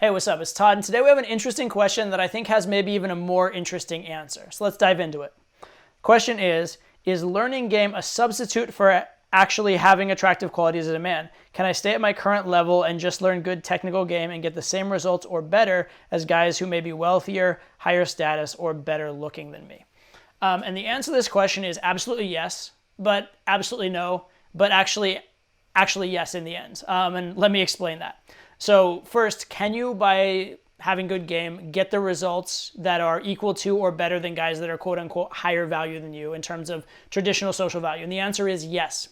Hey, what's up? It's Todd, and today we have an interesting question that I think has maybe even a more interesting answer. So let's dive into it. Question is learning game a substitute for actually having attractive qualities as a man? Can I stay at my current level and just learn good technical game and get the same results or better as guys who may be wealthier, higher status, or better looking than me? And the answer to this question is absolutely yes, but absolutely no, but actually yes in the end. And let me explain that. So first, can you, by having good game, get the results that are equal to or better than guys that are quote unquote higher value than you in terms of traditional social value? And the answer is yes.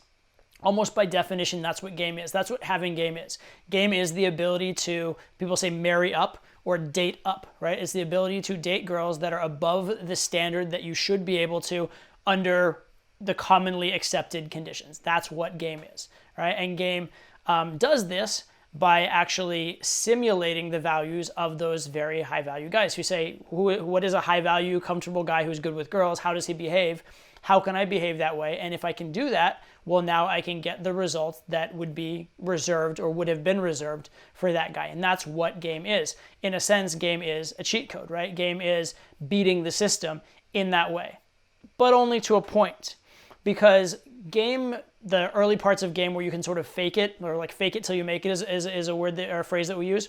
Almost by definition, that's what game is. That's what having game is. Game is the ability to, people say, marry up or date up, right? It's the ability to date girls that are above the standard that you should be able to under the commonly accepted conditions. That's what game is, right? And game does this by actually simulating the values of those very high value guys who say, what is a high value, comfortable guy who's good with girls? How does he behave? How can I behave that way? And if I can do that, well, now I can get the results that would be reserved or would have been reserved for that guy. And that's what game is. In a sense, game is a cheat code, right? Game is beating the system in that way, but only to a point. Because game, the early parts of game where you can sort of fake it, or like fake it till you make it is a word that, or a phrase that we use.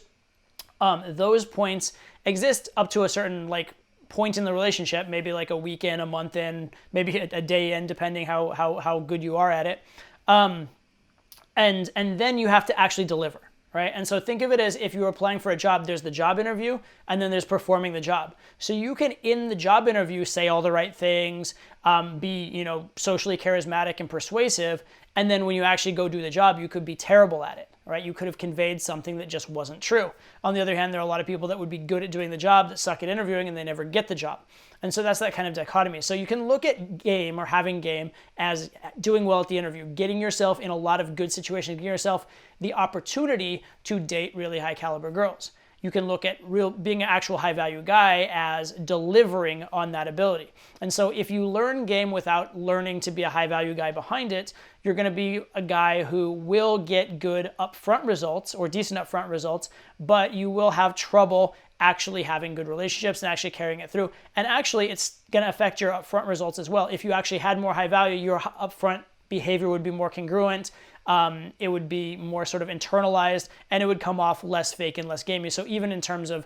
Those points exist up to a certain like point in the relationship, maybe like a week in, a month in, maybe a day in, depending how good you are at it. And then you have to actually deliver, right? And so think of it as if you were applying for a job, there's the job interview, and then there's performing the job. So you can, in the job interview, say all the right things, be, socially charismatic and persuasive, and then when you actually go do the job, you could be terrible at it, right? You could have conveyed something that just wasn't true. On the other hand, there are a lot of people that would be good at doing the job that suck at interviewing and they never get the job. And so that's that kind of dichotomy. So you can look at game or having game as doing well at the interview, getting yourself in a lot of good situations, getting yourself the opportunity to date really high caliber girls. You can look at being an actual high value guy as delivering on that ability. And so if you learn game without learning to be a high value guy behind it, you're going to be a guy who will get good upfront results or decent upfront results, but you will have trouble actually having good relationships and actually carrying it through. And actually it's going to affect your upfront results as well. If you actually had more high value, your upfront behavior would be more congruent. It would be more sort of internalized, and it would come off less fake and less gamey. So even in terms of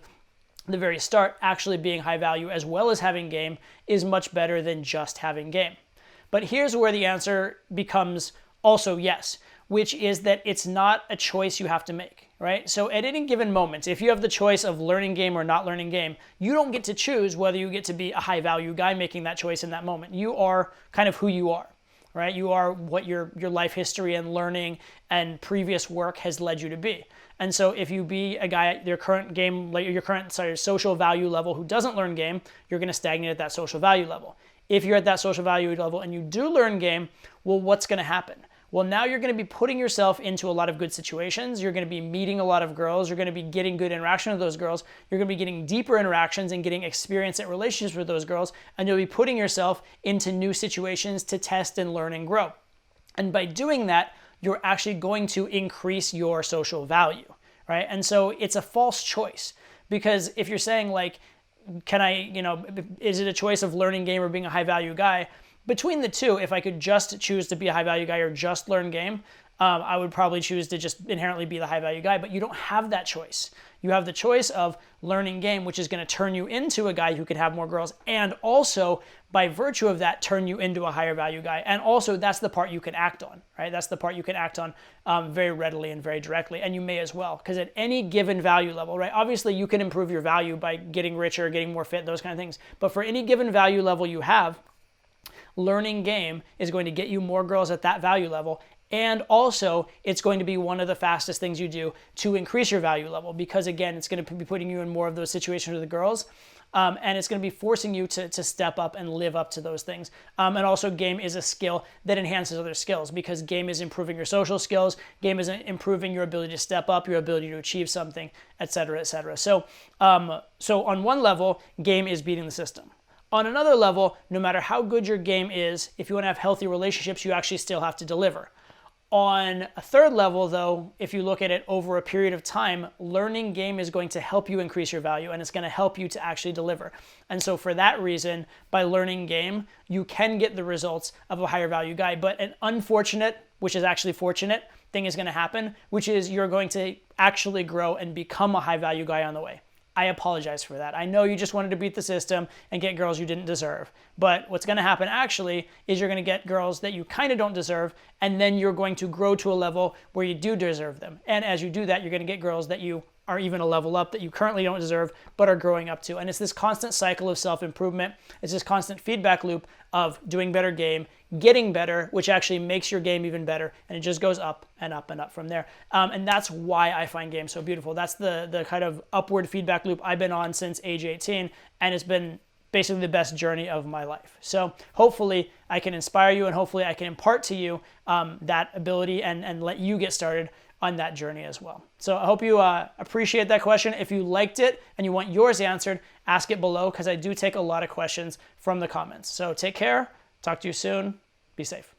the very start, actually being high value as well as having game is much better than just having game. But here's where the answer becomes also yes, which is that it's not a choice you have to make, right? So at any given moment, if you have the choice of learning game or not learning game, you don't get to choose whether you get to be a high value guy making that choice in that moment. You are kind of who you are. Right? You are what your life history and learning and previous work has led you to be. And so if you be a guy at your current game, like your current social value level who doesn't learn game, you're going to stagnate at that social value level. If you're at that social value level and you do learn game, well, what's going to happen? Well, now you're going to be putting yourself into a lot of good situations. You're going to be meeting a lot of girls. You're going to be getting good interaction with those girls. You're going to be getting deeper interactions and getting experience at relationships with those girls. And you'll be putting yourself into new situations to test and learn and grow. And by doing that, you're actually going to increase your social value, right? And so it's a false choice, because if you're saying like, is it a choice of learning game or being a high value guy? Between the two, if I could just choose to be a high value guy or just learn game, I would probably choose to just inherently be the high value guy, but you don't have that choice. You have the choice of learning game, which is going to turn you into a guy who can have more girls, and also by virtue of that, turn you into a higher value guy. And also that's the part you can act on, right? That's the part you can act on very readily and very directly, and you may as well, because at any given value level, right? Obviously you can improve your value by getting richer, getting more fit, those kind of things. But for any given value level you have, learning game is going to get you more girls at that value level, and also it's going to be one of the fastest things you do to increase your value level, because again, it's going to be putting you in more of those situations with the girls, and it's going to be forcing you to step up and live up to those things. And also game is a skill that enhances other skills, because game is improving your social skills, game is improving your ability to step up, your ability to achieve something, etc., etc. So on one level, game is beating the system. On another level, no matter how good your game is, if you want to have healthy relationships, you actually still have to deliver. On a third level, though, if you look at it over a period of time, learning game is going to help you increase your value, and it's going to help you to actually deliver. And so for that reason, by learning game, you can get the results of a higher value guy. But an unfortunate, which is actually fortunate, thing is going to happen, which is you're going to actually grow and become a high value guy on the way. I apologize for that. I know you just wanted to beat the system and get girls you didn't deserve. But what's going to happen actually is you're going to get girls that you kind of don't deserve, and then you're going to grow to a level where you do deserve them. And as you do that, you're going to get girls that you are even a level up that you currently don't deserve but are growing up to. And it's this constant cycle of self-improvement. It's this constant feedback loop of doing better game, getting better, which actually makes your game even better. And it just goes up and up and up from there. And that's why I find games so beautiful. That's the kind of upward feedback loop I've been on since age 18. And it's been basically the best journey of my life. So hopefully I can inspire you, and hopefully I can impart to you that ability and let you get started on that journey as well. So I hope you appreciate that question. If you liked it and you want yours answered, ask it below, because I do take a lot of questions from the comments. So take care. Talk to you soon. Be safe.